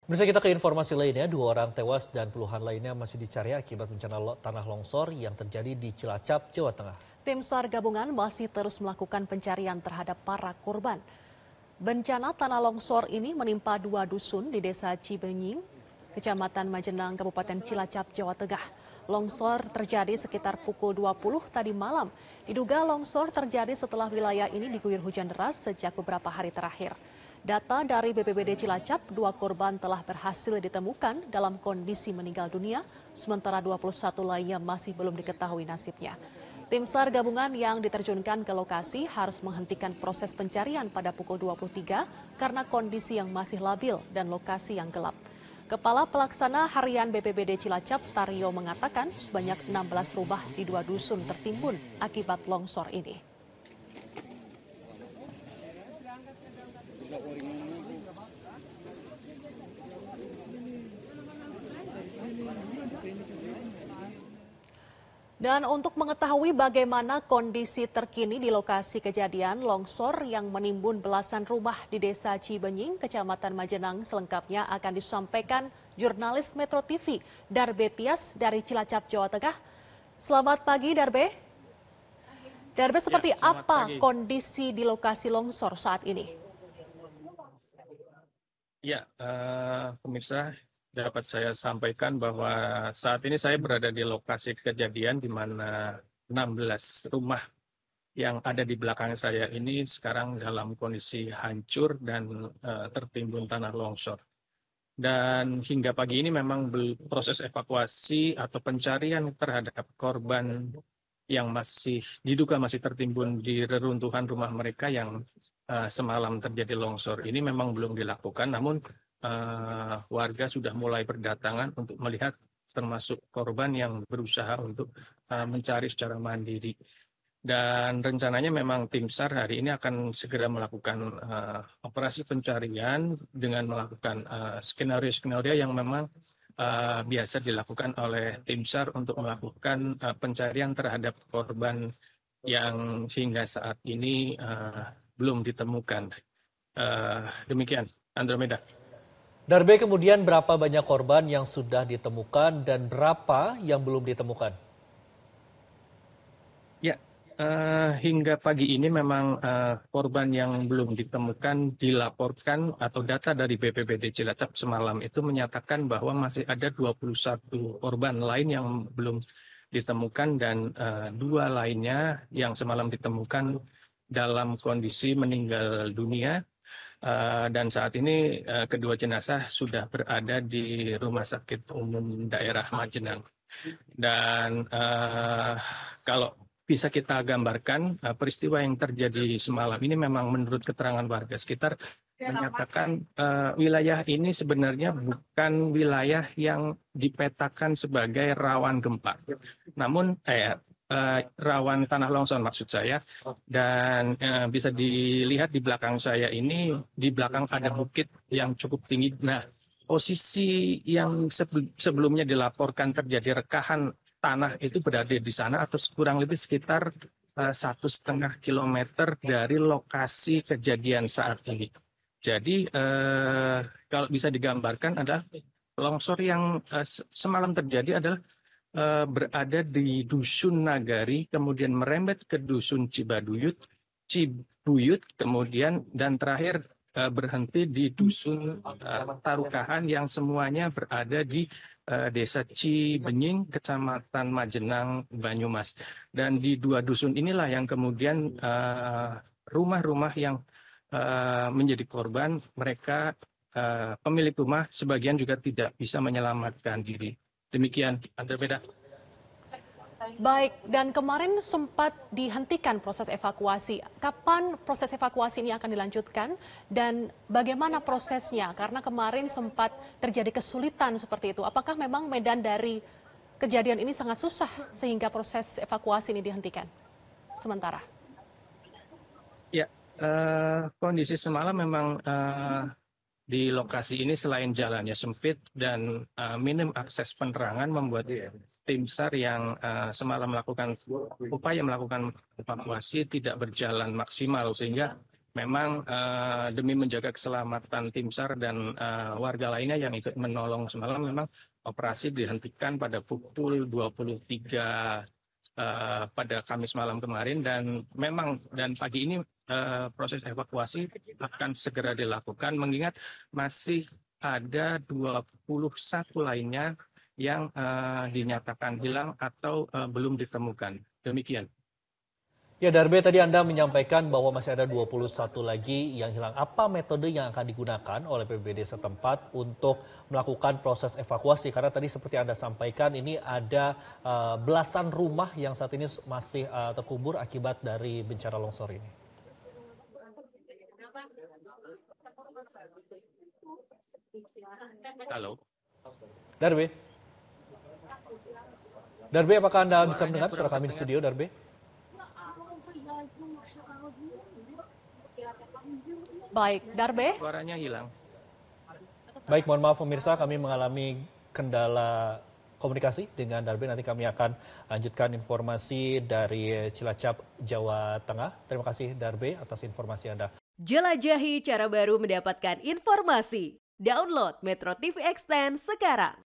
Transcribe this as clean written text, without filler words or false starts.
Bisa kita ke informasi lainnya, 2 orang tewas dan puluhan lainnya masih dicari akibat bencana tanah longsor yang terjadi di Cilacap, Jawa Tengah. Tim SAR gabungan masih terus melakukan pencarian terhadap para korban. Bencana tanah longsor ini menimpa 2 dusun di Desa Cibenying, Kecamatan Majenang, Kabupaten Cilacap, Jawa Tengah. Longsor terjadi sekitar pukul 20 tadi malam. Diduga longsor terjadi setelah wilayah ini diguyur hujan deras sejak beberapa hari terakhir. Data dari BPBD Cilacap, 2 korban telah berhasil ditemukan dalam kondisi meninggal dunia, sementara 21 lainnya masih belum diketahui nasibnya. Tim SAR gabungan yang diterjunkan ke lokasi harus menghentikan proses pencarian pada pukul 23 karena kondisi yang masih labil dan lokasi yang gelap. Kepala Pelaksana Harian BPBD Cilacap, Tario, mengatakan sebanyak 16 rumah di 2 dusun tertimbun akibat longsor ini. Dan untuk mengetahui bagaimana kondisi terkini di lokasi kejadian longsor yang menimbun belasan rumah di Desa Cibenying, Kecamatan Majenang, selengkapnya akan disampaikan jurnalis Metro TV, Darbe Tias dari Cilacap, Jawa Tengah. Selamat pagi, Darbe. Darbe, seperti apa kondisi di lokasi longsor saat ini? Ya, pemirsa, dapat saya sampaikan bahwa saat ini saya berada di lokasi kejadian di mana 16 rumah yang ada di belakang saya ini sekarang dalam kondisi hancur dan tertimbun tanah longsor. Dan hingga pagi ini memang proses evakuasi atau pencarian terhadap korban yang diduga masih tertimbun di reruntuhan rumah mereka yang semalam terjadi longsor ini memang belum dilakukan, namun warga sudah mulai berdatangan untuk melihat, termasuk korban yang berusaha untuk mencari secara mandiri. Dan rencananya memang tim SAR hari ini akan segera melakukan operasi pencarian dengan melakukan skenario-skenario yang memang biasa dilakukan oleh tim SAR untuk melakukan pencarian terhadap korban yang hingga saat ini belum ditemukan. Demikian, Andromeda. Darbe, kemudian berapa banyak korban yang sudah ditemukan dan berapa yang belum ditemukan? Ya, hingga pagi ini memang korban yang belum ditemukan dilaporkan atau data dari BPBD Cilacap semalam itu menyatakan bahwa masih ada 21 korban lain yang belum ditemukan dan 2 lainnya yang semalam ditemukan dalam kondisi meninggal dunia. Dan saat ini kedua jenazah sudah berada di Rumah Sakit Umum Daerah Majenang. Dan kalau bisa kita gambarkan, peristiwa yang terjadi semalam ini memang menurut keterangan warga sekitar menyatakan wilayah ini sebenarnya bukan wilayah yang dipetakan sebagai rawan gempa. Namun rawan tanah longsor maksud saya, dan bisa dilihat di belakang saya ini, di belakang ada bukit yang cukup tinggi. Nah, posisi yang sebelumnya dilaporkan terjadi rekahan tanah itu berada di sana atau kurang lebih sekitar 1,5 kilometer dari lokasi kejadian saat ini. Jadi kalau bisa digambarkan adalah longsor yang semalam terjadi adalah berada di Dusun Nagari, kemudian merembet ke Dusun Cibuyut, kemudian dan terakhir berhenti di Dusun Tarukahan yang semuanya berada di Desa Cibenying, Kecamatan Majenang, Banyumas. Dan di 2 dusun inilah yang kemudian rumah-rumah yang menjadi korban, mereka pemilik rumah sebagian juga tidak bisa menyelamatkan diri. Demikian, Andromeda. Baik, dan kemarin sempat dihentikan proses evakuasi. Kapan proses evakuasi ini akan dilanjutkan dan bagaimana prosesnya? Karena kemarin sempat terjadi kesulitan seperti itu. Apakah memang medan dari kejadian ini sangat susah sehingga proses evakuasi ini dihentikan sementara? Ya, kondisi semalam memang di lokasi ini selain jalannya sempit dan minim akses penerangan membuat tim SAR yang semalam melakukan upaya melakukan evakuasi tidak berjalan maksimal, sehingga memang demi menjaga keselamatan tim SAR dan warga lainnya yang ikut menolong semalam, memang operasi dihentikan pada pukul 23 pada Kamis malam kemarin, dan memang pagi ini proses evakuasi akan segera dilakukan, mengingat masih ada 21 lainnya yang dinyatakan hilang atau belum ditemukan. Demikian. Ya, Darbe, tadi Anda menyampaikan bahwa masih ada 21 lagi yang hilang. Apa metode yang akan digunakan oleh BPBD setempat untuk melakukan proses evakuasi? Karena tadi seperti Anda sampaikan, ini ada belasan rumah yang saat ini masih terkubur akibat dari bencana longsor ini. Halo. Darbe? Darbe, apakah Anda bisa mendengar suara kami di studio, Darbe? Baik, Darbe. Suaranya hilang. Baik, mohon maaf pemirsa, kami mengalami kendala komunikasi dengan Darbe. Nanti kami akan lanjutkan informasi dari Cilacap, Jawa Tengah. Terima kasih Darbe atas informasi Anda. Jelajahi cara baru mendapatkan informasi. Download Metro TV Extend sekarang.